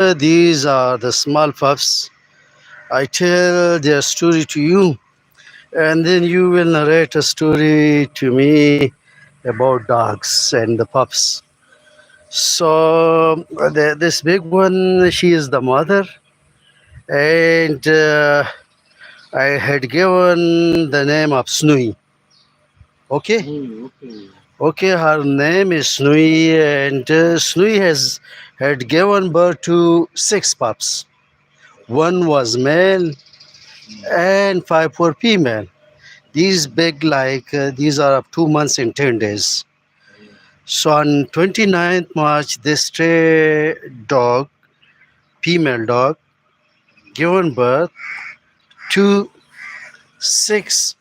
These are the small pups. I tell their story to you, and then you will narrate a story to me about dogs and the pups. So, this big one, she is the mother, and I had given the name of Snui. Okay? Okay, her name is Snui, and Snui has had given birth to six pups. One was male, and five were female. These big, like these are of 2 months and 10 days. So on 29th March, this stray dog, female dog, given birth to six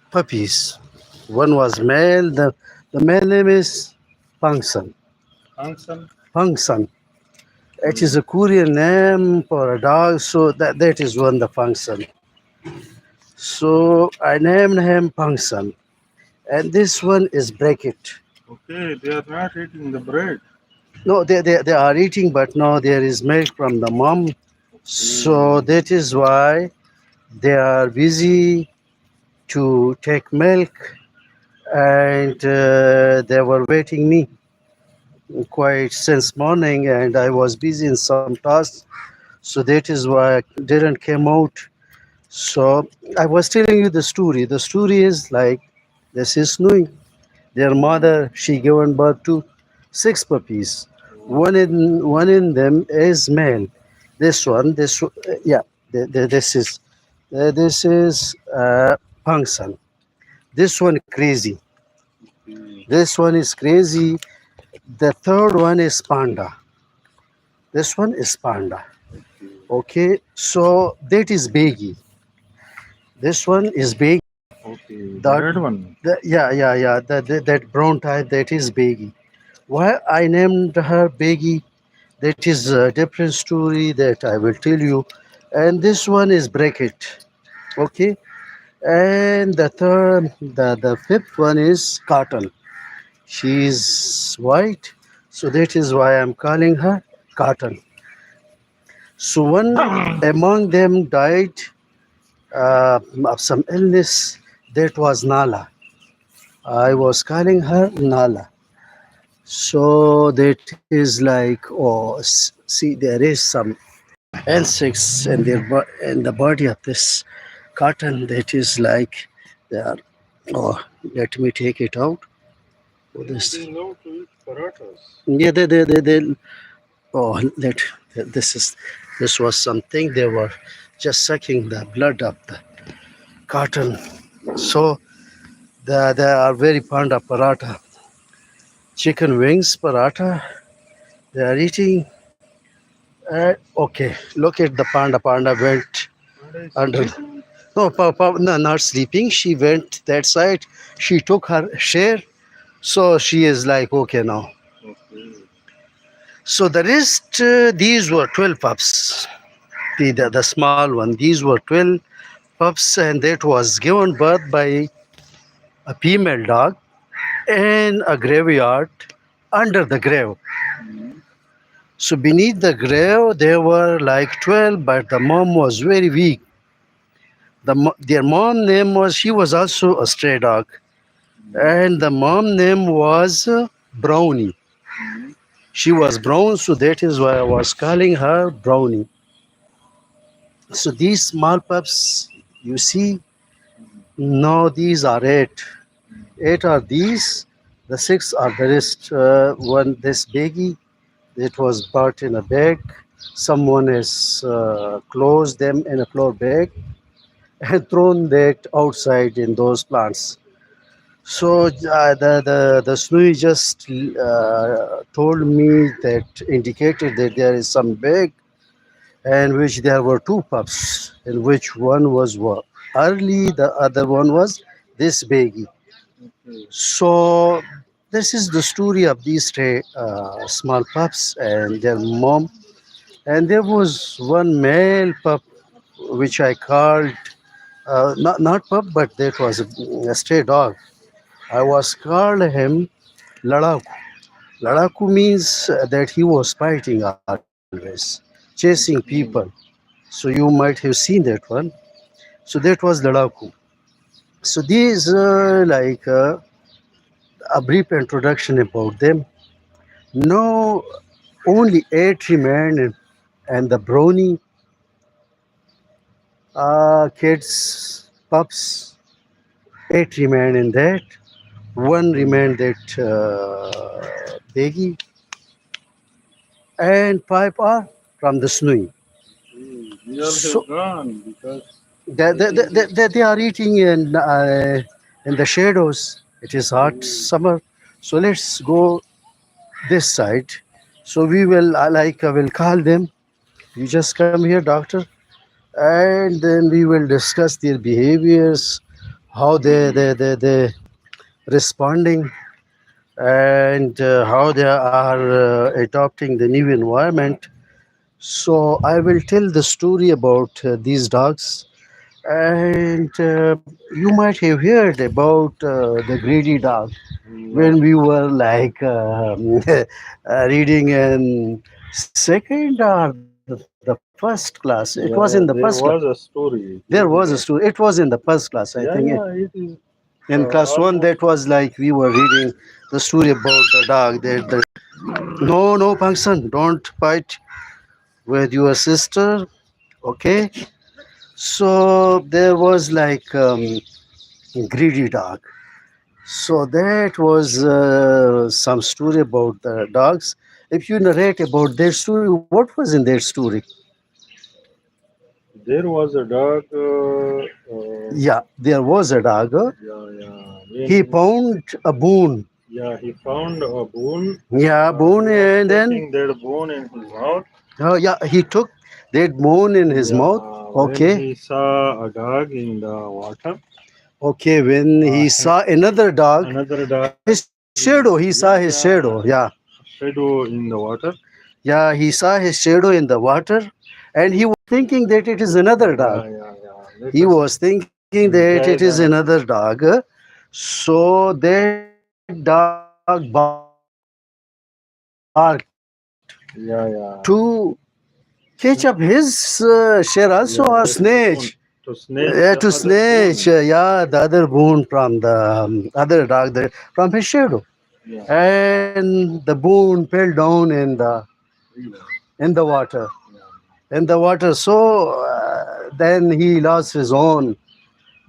puppies. One was male. The male name is Pangsan. Pangsan. It is a Korean name for a dog, so that is one the Pangsan. So I named him Pangsan. And this one is Bracket. Okay, they are not eating the bread. No, they are eating, but no, there is milk from the mom. So that is why they are busy to take milk, and they were waiting me quite since morning, and I was busy in some tasks. So that is why I didn't came out. So I was telling you the story. The story is like this is Nui. Their mother, she given birth to six puppies. One in them is male. Yeah, this is Pangsan. This one crazy. This one is crazy. The third one is Panda. This one is Panda. Okay, so that is Begi. This one is Begi. Okay, the That, red one. yeah. That brown type, that is Begi. Why I named her Begi? That is a different story that I will tell you. And this one is Bracket. Okay. And the fifth one is Cotton. She is white, so that is why I'm calling her Cotton. So one among them died of some illness. That was Nala. I was calling her Nala. So that is like, oh, see, there is some insects in the body of this cotton. That is like they are. Oh, let me take it out. Oh, this. They love to eat parathas. Yeah, they. Oh, this was something. They were just sucking the blood of the cotton. So they are very fond of paratha. Chicken wings, paratha. They are eating. Okay, look at the panda. Panda went Panda is under. sleeping. No, not sleeping. She went that side. She took her share. So she is like, okay now. Okay. So the rest, these were 12 pups. The small one, these were 12 pups, and that was given birth by a female dog in a graveyard under the grave. Mhm. So beneath the grave, there were like 12, but the mom was very weak. Their mom name was, she was also a stray dog, and the mom name was Brownie. Mhm. She was brown, so that is why I was calling her Brownie. So these small pups, you see, no, these are eight. Eight are these. The six are the rest. One, this baggie, it was brought in a bag. Someone has closed them in a floor bag and thrown that outside in those plants. So the Snui just told me that indicated that there is some bag in which there were two pups, in which one was early, the other one was this baggy. Okay. So this is the story of these three small pups and their mom. And there was one male pup which I called not pup, but that was a stray dog. I was called him Ladaku. Ladaku means that he was fighting artist. always, chasing Okay. people. So you might have seen that one. So that was Ladaku. So these a brief introduction about them. Now only eight remain, and the brownie kids, pups, eight remain in that. One Okay. remained that Peggy, and five are from the Snui. We all So have gone because they, I they, think they, that. they, they are eating in the shadows. It is hot Mm, summer. So let's go this side. So we will, I will call them. You just come here, doctor, and then we will discuss their behaviors, how they responding, and how they are adopting the new environment. So I will tell the story about these dogs, and you might have heard about the greedy dog yeah. when we were reading in second or the first class. It was in the first class. Yeah, there was a There story. was a story. It was in the first class, I think. Yeah, yeah, it is In class one, that almost. was like we were reading the story about the dog. No, no, Pangsan, don't fight with your sister. Okay. So there was greedy dog. So that was some story about the dogs. If you narrate about their story, what was in their story? There was a dog. Yeah, there was a dog. Yeah, yeah. He found a bone. Yeah, he found a bone. Yeah, He bone, was and then taking that bone in his mouth. yeah, he took that bone in his mouth. Yeah, when Okay, he saw a dog in the water, okay. When he he, saw another dog, another dog, his shadow. He saw his yeah, shadow. yeah, Yeah, shadow in the water. yeah. He saw his shadow in the water, and he was thinking that it is another dog. Yeah, yeah, yeah. Let He us was thinking that it is enjoy the. another dog. So that dog barked Yeah, to yeah, catch up his share also, or yeah. That snatch. bone to snatch the To other snatch, bone. yeah, the other bone from the other dog, from his shadow. Yeah, And the bone fell down river. in the water. Yeah, In the water. So then he lost his own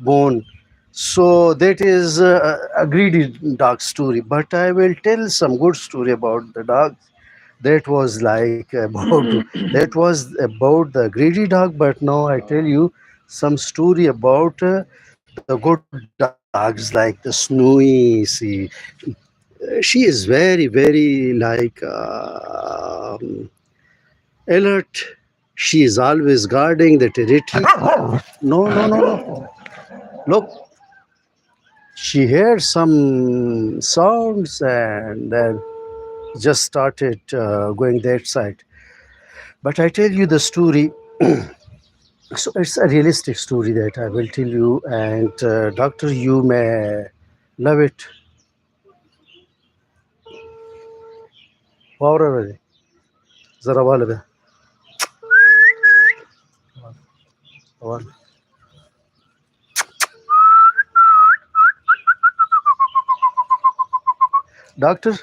bone. So that is a greedy dog story. But I will tell some good story about the dog. That was like about that was about the greedy dog. But now I tell yeah. you some story about the good dogs like the Snowy. See, she is very very alert. She is always guarding the territory. No, no, no, no. Look, she heard some sounds and then just started going that side. But I tell you the story. So it's a realistic story that I will tell you, and doctor, you may love it. Power zara wala be. Wala. Doctor,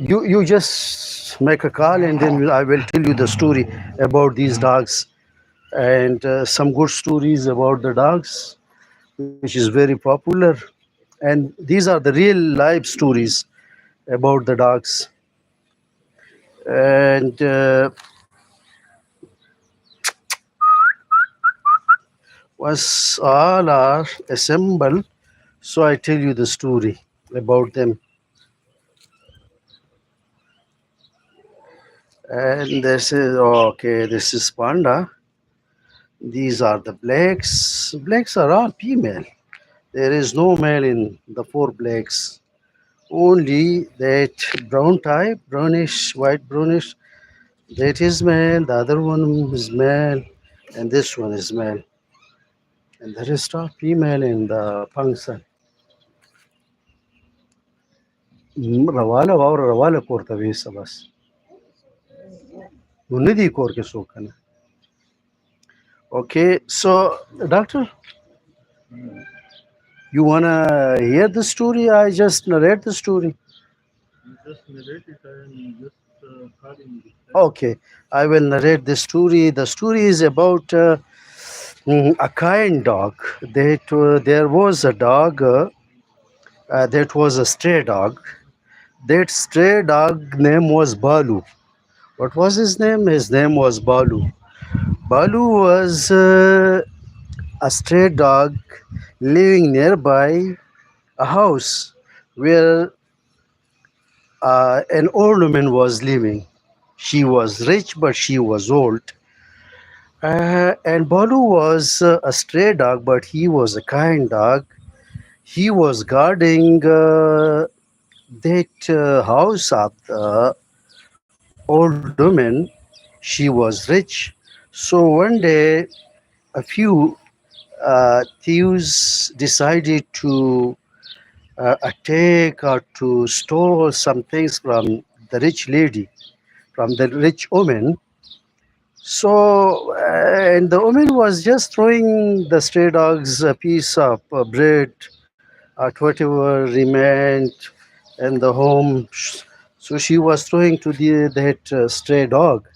you just make a call, and then I will tell you the story about these dogs, and some good stories about the dogs, which is very popular. And these are the real life stories about the dogs. And once all are assembled, so I tell you the story about them. And this is okay. This is panda. These are the blacks. Blacks are all female. There is no male in the four blacks. Only that brown type, brownish, white brownish. That is male. The other one is male, and this one is male. And the rest are female in the function. Rawala or Rawala Porta Visa bas. Unidi korke sokana. Okay, so doctor, you wanna hear the story? I just narrate the story. You just narrate it and just calling the time. Okay, I will narrate the story. The story is about a kind dog. There was a dog that was a stray dog. That stray dog name was Balu. What was his name? His name was Balu. Balu was a stray dog living nearby a house where an old woman was living. She was rich, but she was old. And Balu was a stray dog, but he was a kind dog. He was guarding that house of the old woman. She was rich. So one day, a few thieves decided to attack or to steal some things from the rich lady, from the rich woman. So, and the woman was just throwing the stray dogs a piece of bread at whatever remained in the home. So she was throwing to that stray dog.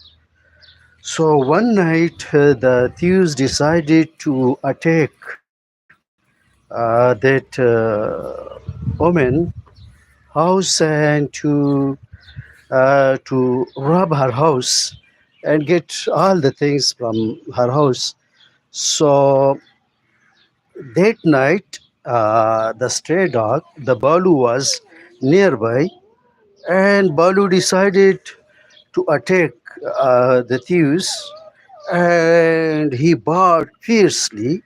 So one night, the thieves decided to attack that woman house and to rob her house and get all the things from her house. So that night, the stray dog, the Balu, was nearby, and Balu decided to attack the thieves, and he barked fiercely.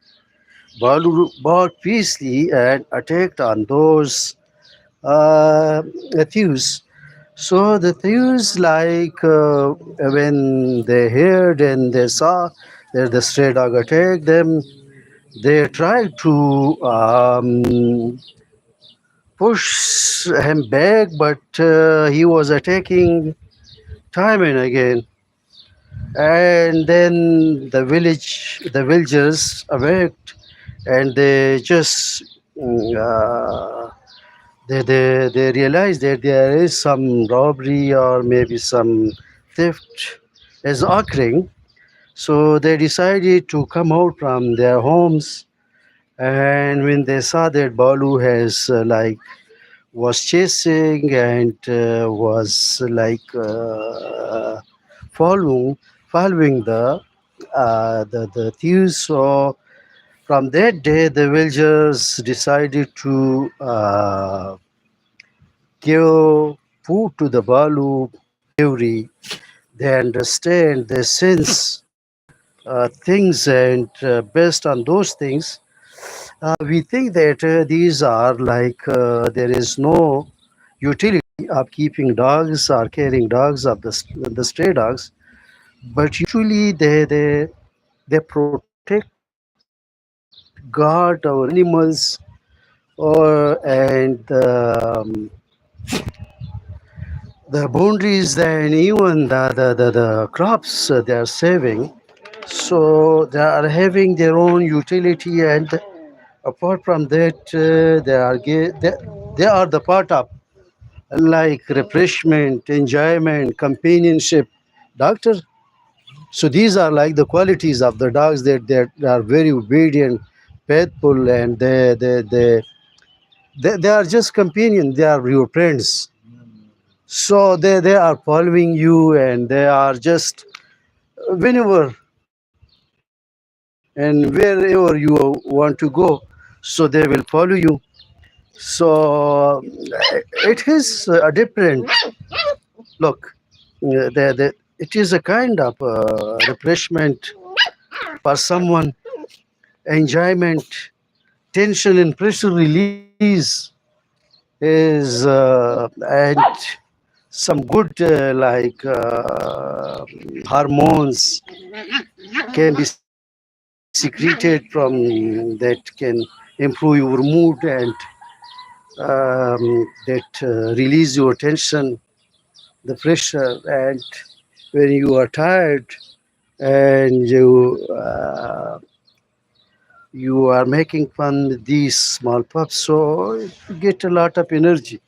Balu barked fiercely and attacked on those thieves. So the thieves, like when they heard and they saw that the stray dog attacked them, they tried to push him back, but he was attacking time and again. And then the villagers awaked, and they just they realized that there is some robbery or maybe some theft is occurring. So they decided to come out from their homes, and when they saw that Balu has was chasing and was following following the thieves. So from that day, the villagers decided to give food to the Balu every. They understand, they sense things, and based on those things, we think that these are there is no utility of keeping dogs or carrying dogs of the stray dogs, but usually they protect, guard our animals, and the boundaries and even the crops they are saving. So they are having their own utility, and apart from that, they are the part of like refreshment, enjoyment, companionship. Doctor. So these are like the qualities of the dogs that are very obedient, faithful, and they are just companion. They are your friends. So they are following you, and they are just whenever and wherever you want to go, so they will follow you. So it is a different look. It is a kind of refreshment for someone, enjoyment, tension and pressure release is and some good hormones can be secreted from that can improve your mood and that release your tension, the pressure, and when you are tired and you are making fun with these small pups, so you get a lot of energy.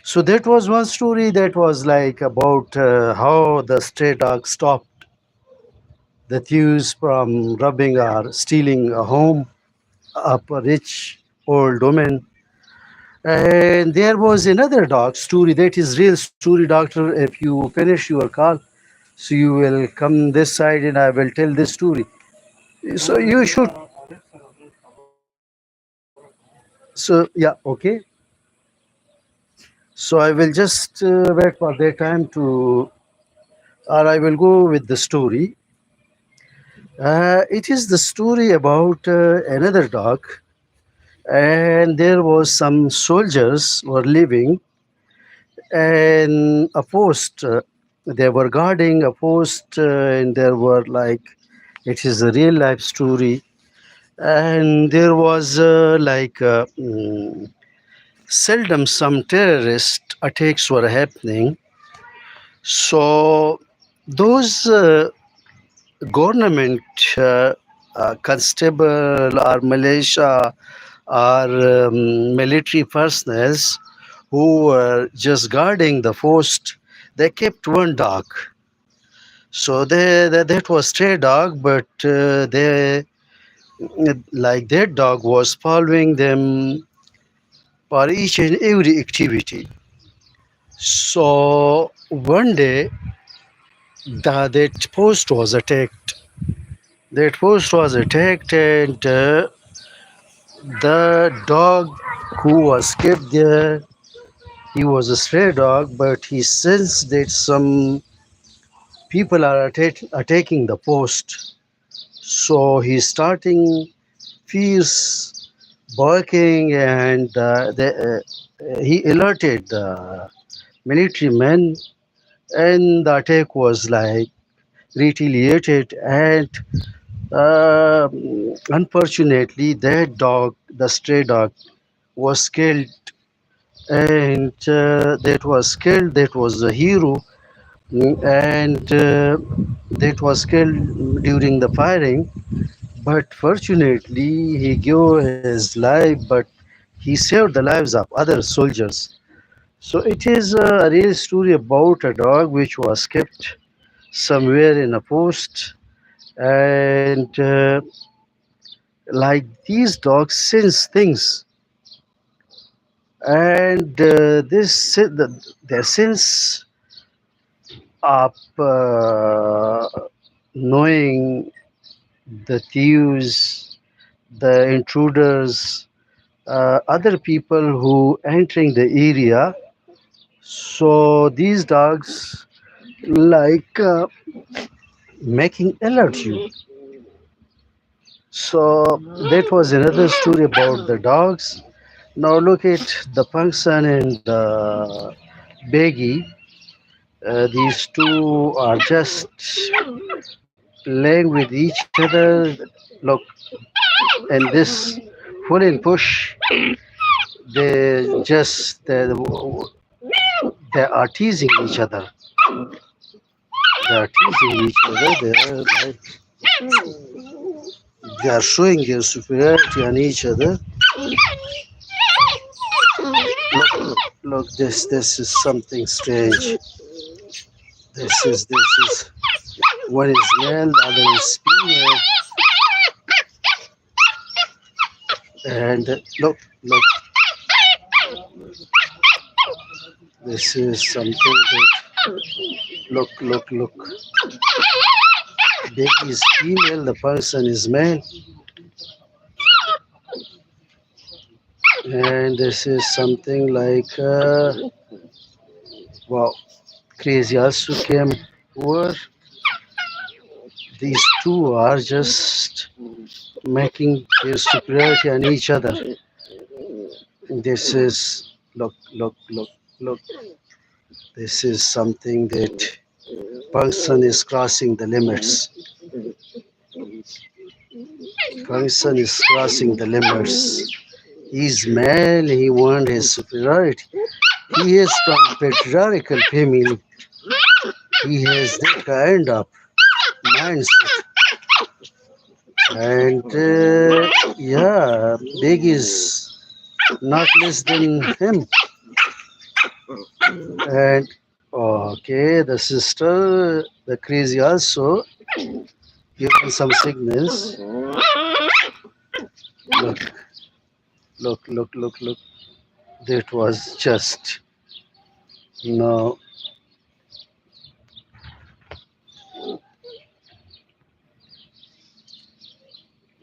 So that was one story that was like about how the stray dog stopped the thieves from robbing or stealing a home of a rich old woman. And there was another dog story that is real story, doctor. If you finish your call, so you will come this side and I will tell this story. So you should. So yeah, okay. So I will just wait for their time to, or I will go with the story. It is the story about another dog, and there was some soldiers were living in a post. They were guarding a post, and there were like, it is a real life story, and there was seldom some terrorist attacks were happening. So those government constable or militia or military personnel who were just guarding the post, they kept one dog. So that was stray dog, but they like that dog was following them for each and every activity. So one day, that post was attacked. That post was attacked, and the dog who was kept there, he was a stray dog, but he sensed that some people are attacking the post. So he's starting fierce barking, and he alerted the military men, and the attack was like retaliated. And unfortunately, that dog, the stray dog, was killed, and that was killed. That was a hero, and that was killed during the firing. But fortunately, he gave his life, but he saved the lives of other soldiers. So it is a real story about a dog which was kept somewhere in a post, and like these dogs sense things, and their sense of knowing the thieves, the intruders, other people who entering the area. So these dogs like making alert you. So that was another story about the dogs. Now look at the Pangsan and the Beggy. These two are just playing with each other. Look, in this pull and push, they are teasing each other. They are teasing each other. They are showing their superiority on each other. Look, this is something strange. This is one is male, the other is female, and look, this is something that look. Baby is female, the person is male, and this is something like wow, crazy also came over. These two are just making their superiority on each other. This is look. This is something that person is crossing the limits. Person is crossing the limits. He's male, he wants his superiority. He is from patriarchal family. He has that kind of mindset. And yeah, Big is not less than him. And okay, the sister, the crazy also given some signals. Look, look. That was just no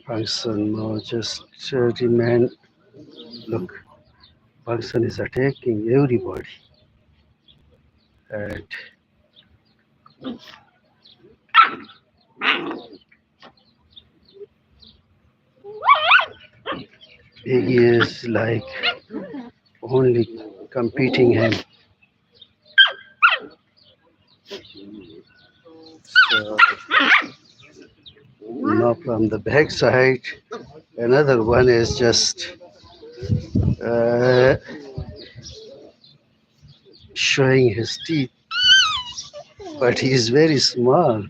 function, no just remain. Look, function is attacking everybody. And Big is like only competing him. So now from the backside, another one is just uh, showing his teeth, but he is very small.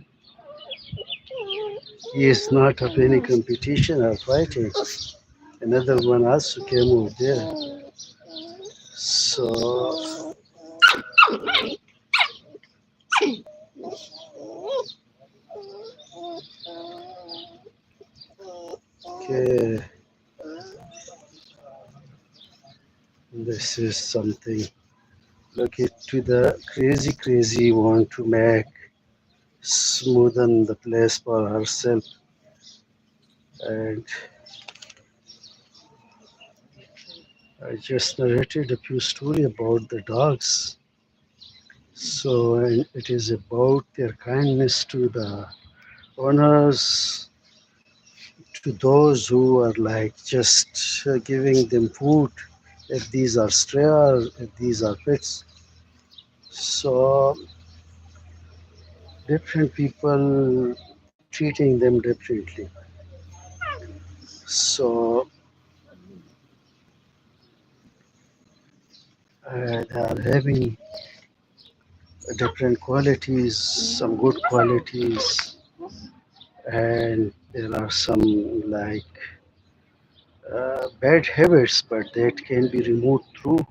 He is not of any competition or fighting. Another one also came over there. So, okay, this is something. Look it to the crazy want to make smoothen the place for herself. And I just narrated a few story about the dogs. So, and it is about their kindness to the owners, to those who are like just giving them food, if these are stray or if these are pets. So, different people treating them differently. So, they are having different qualities, some good qualities, and there are some like bad habits, but that can be removed through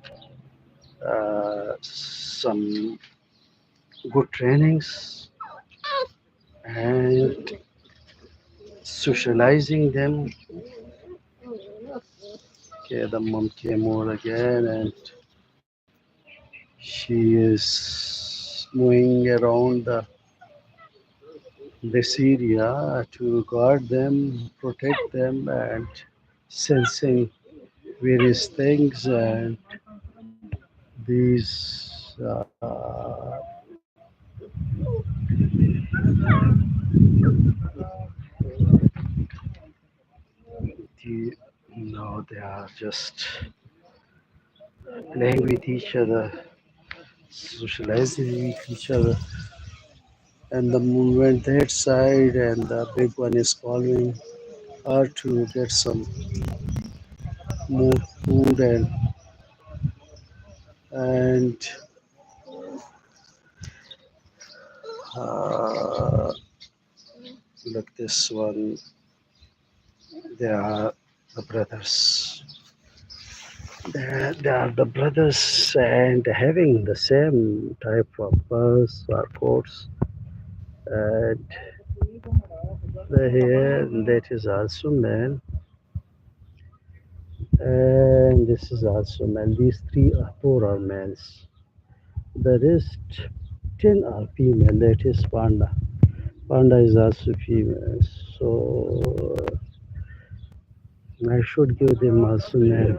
some good trainings and socializing them. Okay, the mom came over again and she is moving around this area to guard them, protect them, and sensing various things. And these the, no, they are just playing with each other, socializing with each other. And the moon went that side, and the big one is following her to get some more food. And uh, look, this one, they are the brothers. They are the brothers and having the same type of purse or coats. And the hair, that is also man, and this is also man. These three are four are males. The rest 10 are female. That is panda. Panda is also female. So I should give them also name.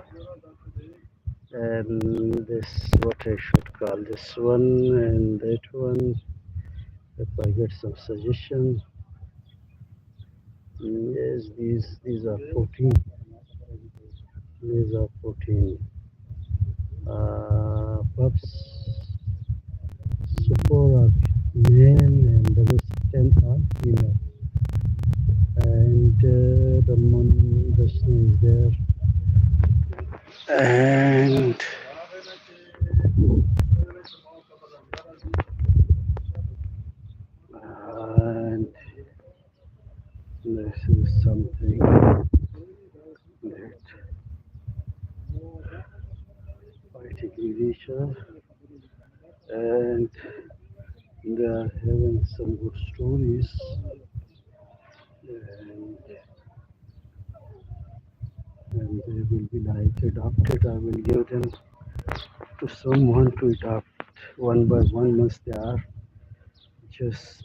And this what I should call this one and that one. If I get some suggestion. Yes, these are 14. These are 14 pups. So four are male and the rest 10 are female. And the moon the sun is there. And This is something that fighting with each other, and they are having some good stories, and, and they will be like adopted. I will give them to someone to adopt one by one once they are just,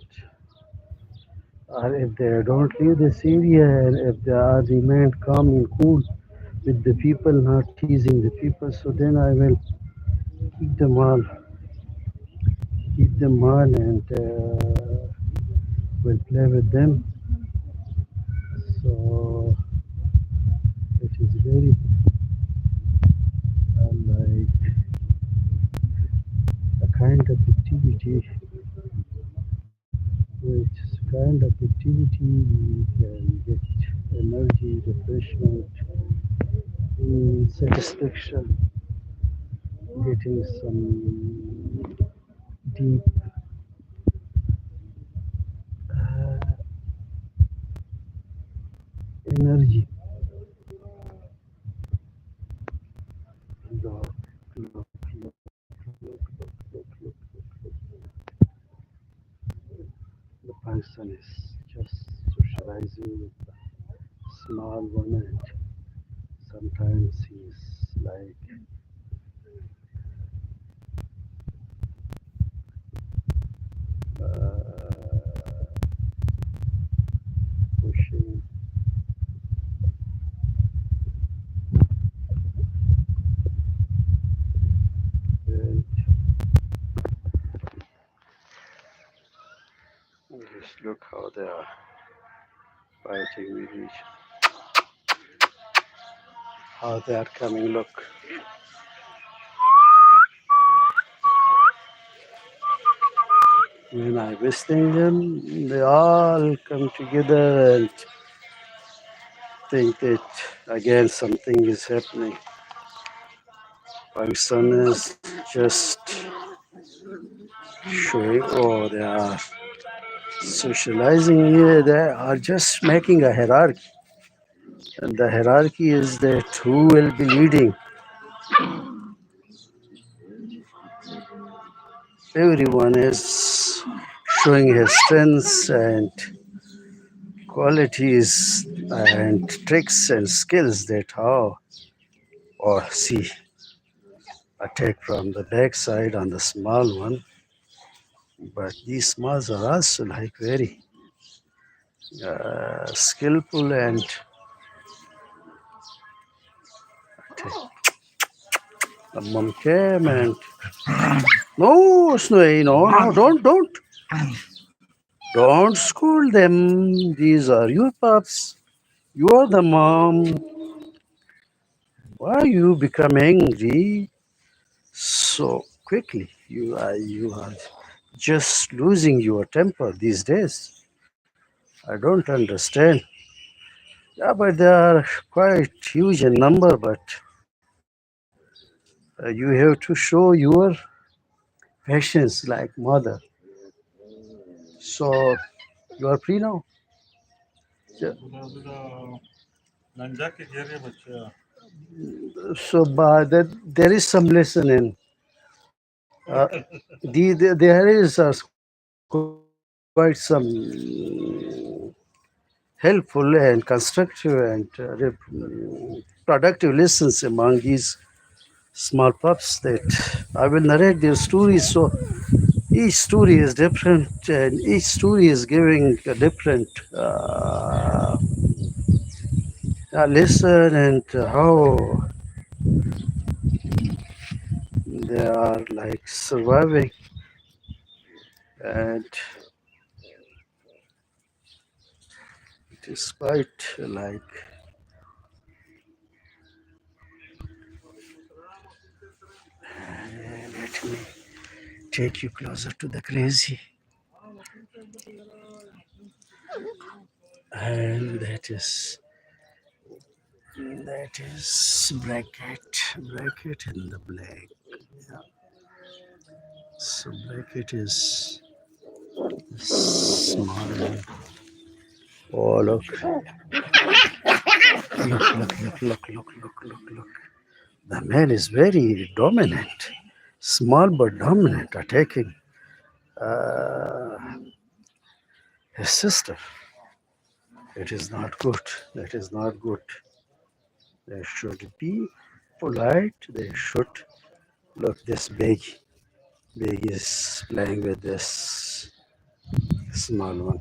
or if they don't leave this area, and if they are remain calm and cool with the people, not teasing the people, so then I will keep them all, and will play with them. So it is very like a kind of activity, which kind of activity you can get energy, refreshment, satisfaction, getting some deep uh, energy. Look, look, look, the person is just socializing with the small one, and sometimes he's like pushing, and just look how they are fighting with each, how they are coming. Look, when I visiting them, they all come together and think that again something is happening. My son is just showing, oh, they are socializing here. They are just making a hierarchy. And the hierarchy is that who will be leading. Everyone is showing his strengths and qualities and tricks and skills that how, or see, attack from the backside on the small one. But these smalls are also like very skillful and the mom came and no, Snowy, no, no, don't scold them. These are your pups. You are the mom. Why you become angry so quickly? You are just losing your temper these days. I don't understand. Yeah, but they are quite huge in number. But you have to show your patience like mother. So you are free now. Yeah. So, but that there is some lesson in. There is quite some helpful and constructive and productive lessons among these small pups that I will narrate their stories. So each story is different, and each story is giving a different lesson, and how they are like surviving. And it is quite like, let me take you closer to the crazy. And that is bracket in the black. Yeah. So bracket is small, Oh, look. The male is very dominant, small but dominant, attacking uh, his sister. It is not good. That is not good. They should be polite. They should look. This big is playing with this small one,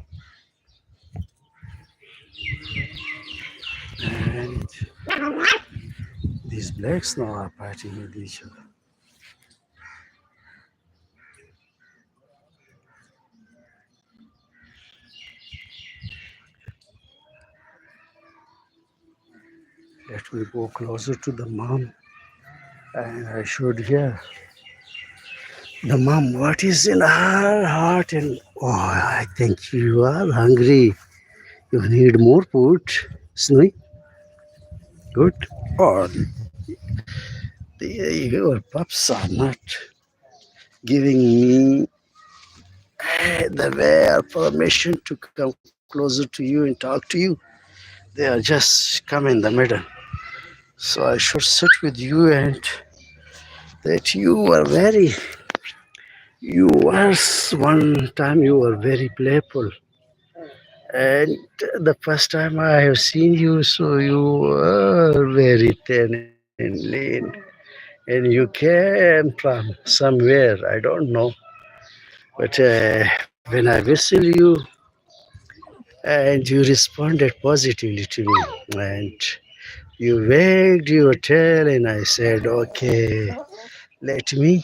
and these blacks now are fighting with each other. Let me go closer to the mom, and I should hear the mom what is in her heart. And oh, I think you are hungry. You need more food, Snowy. Good. Oh, your pups are not giving me the rare permission to come closer to you and talk to you. They are just come in the middle. So I should sit with you, and that you were very, you were one time you were very playful. And the first time I have seen you, so you were very thin and lean. And you came from somewhere, I don't know. But when I whistle you, and you responded positively to me, and you wagged your tail, and I said, okay, let me,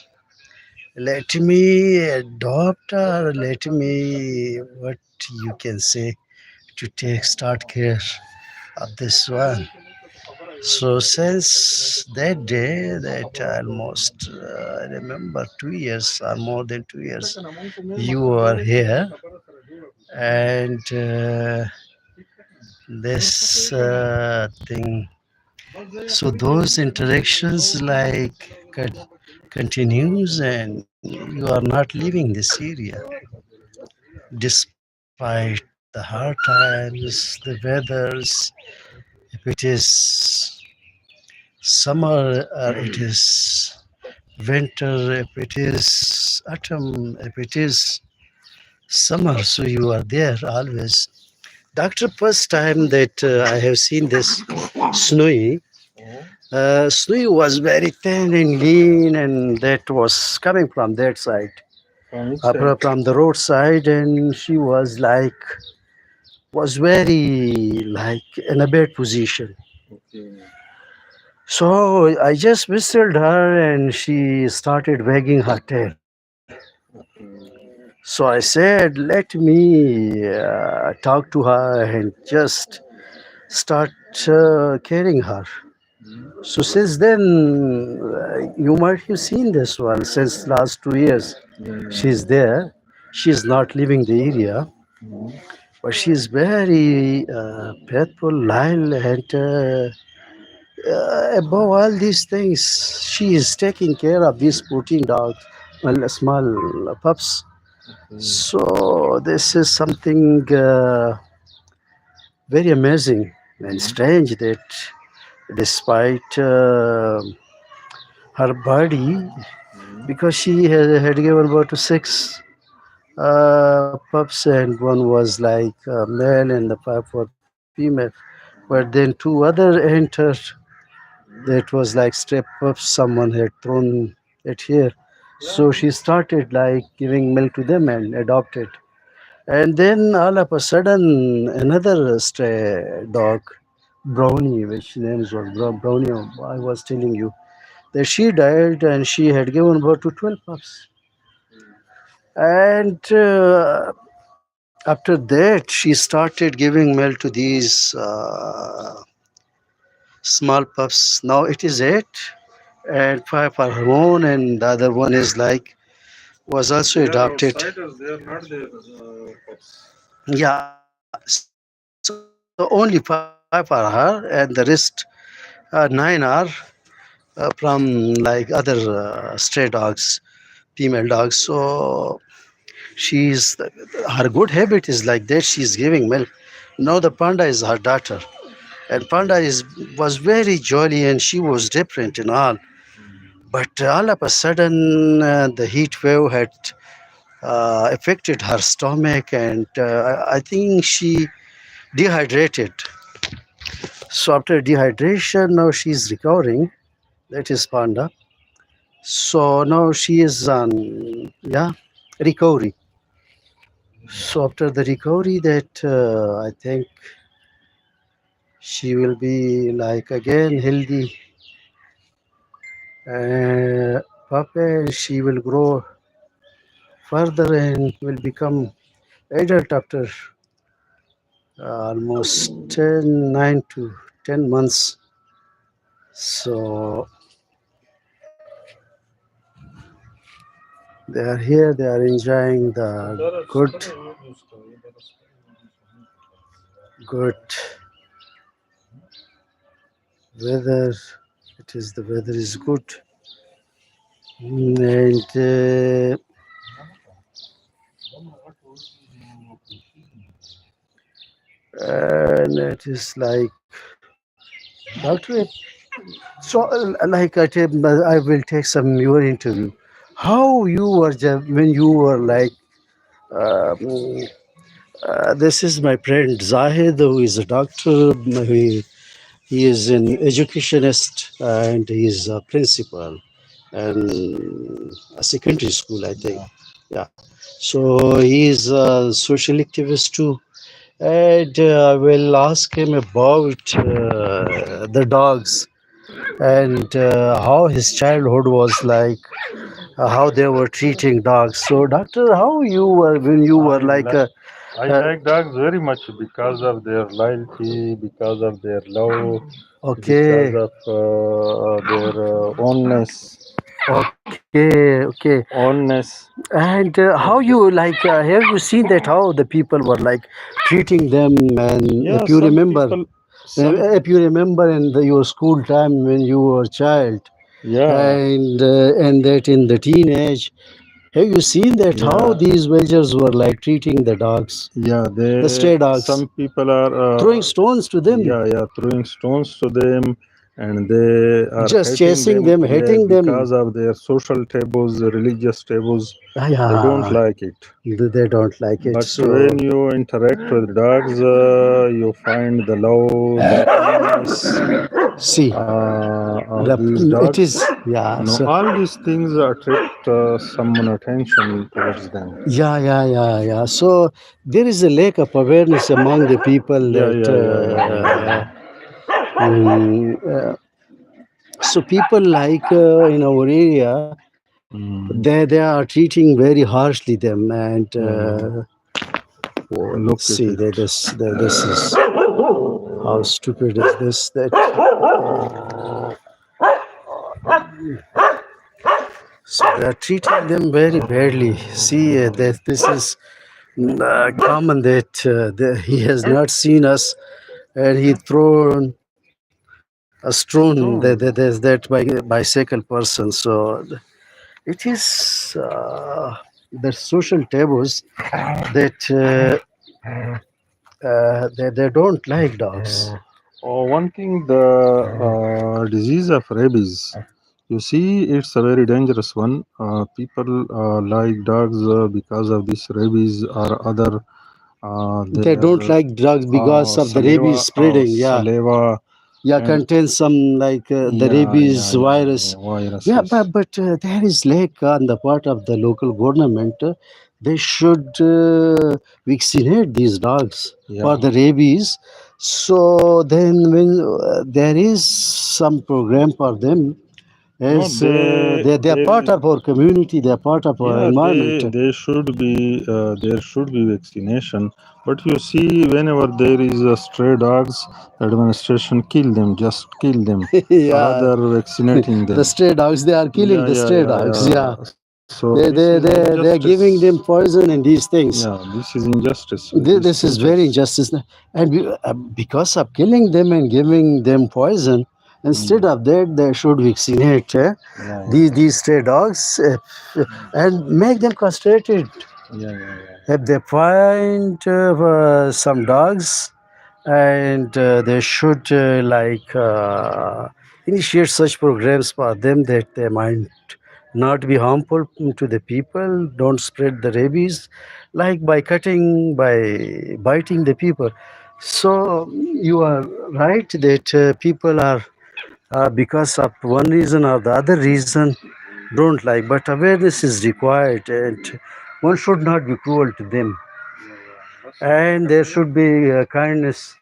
let me adopt her, let me, what you can say, to take start care of this one. So since that day, that almost I remember 2 years or more than 2 years, you were here, and this thing. So those interactions continues, and you are not leaving this area despite the hard times, the weathers. If it is summer, or it is winter, if it is autumn, if it is summer, so you are there always. Doctor, first time that I have seen this snowy, Snowy was very thin and lean, and that was coming from that side, from the roadside, and she was was very like in a bad position. So I just whistled her, and she started wagging her tail. So I said, "Let me talk to her and just start carrying her." So since then, you might have seen this one since last 2 years. She's there. She's not leaving the area, but she's very faithful, loyal, and above all these things, she is taking care of these 14 dogs, well, small pups. So this is something very amazing and strange that despite her body, because she had given birth to six pups, and one was like male and the five were female. But then two other entered. That was like stray pups. Someone had thrown it here. So she started like giving milk to them and adopted. And then all of a sudden, another stray dog, Brownie, which names was Brownie, I was telling you, that she died, and she had given birth to 12 pups. And after that, she started giving milk to these small pups. Now it is eight, and five are her own, and the other one is like was also adopted. Yeah, so only five are her, and the rest nine are from like other stray dogs, female dogs. So she's her good habit is like that. She's giving milk. No, the panda is her daughter, and panda is was very jolly, and she was different and all. But all of a sudden, the heat wave had affected her stomach, and I think she dehydrated. So after dehydration, now she's recovering. That is panda. So now she is on, yeah, recovery. So after the recovery, that I think she will be like again healthy, uh, puppy. She will grow further and will become adult after almost 9 to 10 months. So they are here. They are enjoying the good weather. It is the weather is good, and it is like doctor. So I will take some your interview. How you were when you were like. Um, this is my friend Zahid, who is a doctor. He is an educationist and he is a principal and a secondary school, I think. Yeah. So he is a social activist too. And I will ask him about the dogs and how his childhood was like, how they were treating dogs. So, doctor, how you were when you were like, I like dogs very much because of their loyalty, because of their love, because okay, of their ownness. okay. Ownness. And how you like? Have you seen that how the people were like treating them? And Yeah, if you some remember, people, some in your school time when you were a child, yeah, and that in the teenage, have you seen that how yeah, these villagers were like treating the dogs, yeah. the They stray dogs, some people are throwing stones to them, yeah, throwing stones to them, and they are just hating chasing them. them, Yeah, hitting them? because of their social taboos, religious taboos. They don't Yeah, like it. they don't like it. But So when you interact with dogs, you find the love, the kindness see, of these it dogs. is, yeah. Now, So all these things attract someone attention towards them. yeah. So there is a lack of awareness among the people Yeah, that. yeah, yeah, yeah, yeah, yeah. Mm, so people like in our area, Mm, they are treating very harshly them, and yeah. Look at see it. this is how stupid is this that. So they are treating them very badly. See, this is common that he has not seen us and he thrown a stone. Stone. There's that bicycle person. So it is the social taboos that they don't like dogs. Oh, one thing, the disease of rabies. You see, it's a very dangerous one. People like dogs because of this rabies or other They don't their like dogs because of the rabies saliva, spreading. Yeah, saliva, yeah, and contains some like the rabies virus. Yeah, viruses. but there is lack on the part of the local government. They should vaccinate these dogs for Yeah. the rabies. So then, when there is some program for them, No, as they are part of our community, they are part of our yeah, environment. they should be there should be vaccination. But you see, whenever there is a stray dogs, the administration kill them, just kill them, Yeah, rather vaccinating the them. stray dogs, they are killing Yeah, the yeah, stray yeah, dogs. Yeah, yeah. So this is they are giving injustice. them poison and these things. Yeah, this is injustice with these This is very creatures. injustice, and because of killing them and giving them poison, instead Mm. of that, they should vaccinate Yeah, these stray dogs and make them castrated. yeah, yeah, yeah, If they find some dogs, and they should initiate such programs for them that they might not be harmful to the people, don't spread the rabies, like by cutting, by biting the people. So you are right that people are because of one reason or the other reason don't like, but awareness is required, and one should not be cruel to them, and there should be kindness.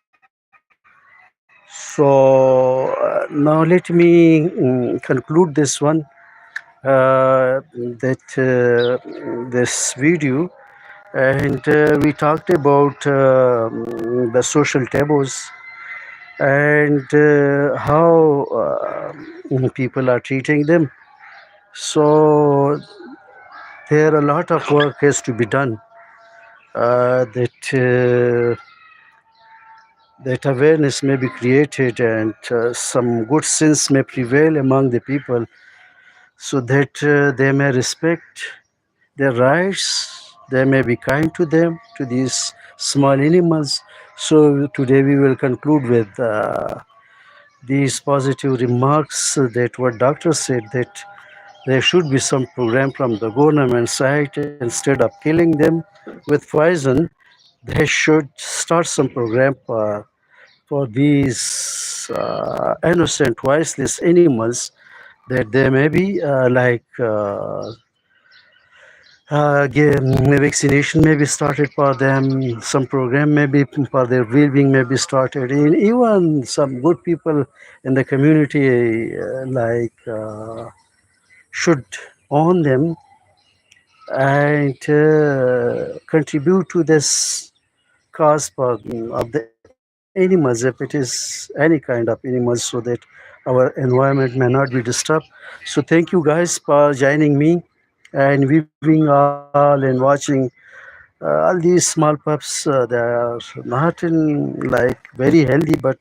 So now let me conclude this one, that this video, and we talked about the social taboos, and how people are treating them. So there a lot of work has to be done, that awareness may be created, and some good sense may prevail among the people, so that they may respect their rights, they may be kind to them, to these small animals. So today we will conclude with these positive remarks, that what doctor said, that there should be some program from the government side. Instead of killing them with poison, they should start some program for these innocent, voiceless animals, that they may be vaccination may be started for them, some program may be for their well-being may be started, and even some good people in the community should own them, and contribute to this cause of the animals, if it is any kind of animals, so that our environment may not be disturbed. So thank you guys for joining me and viewing all and watching all these small pups. They are not in very healthy, but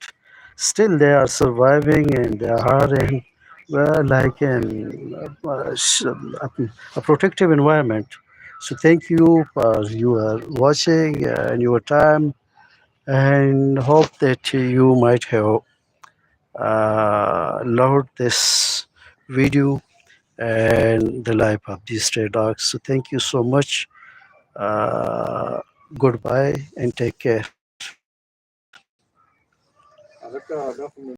still they are surviving, and they are in a protective environment. So thank you for your watching and your time, and hope that you might have loved this video and the life of these stray dogs. So thank you so much. Uh, Goodbye and take care.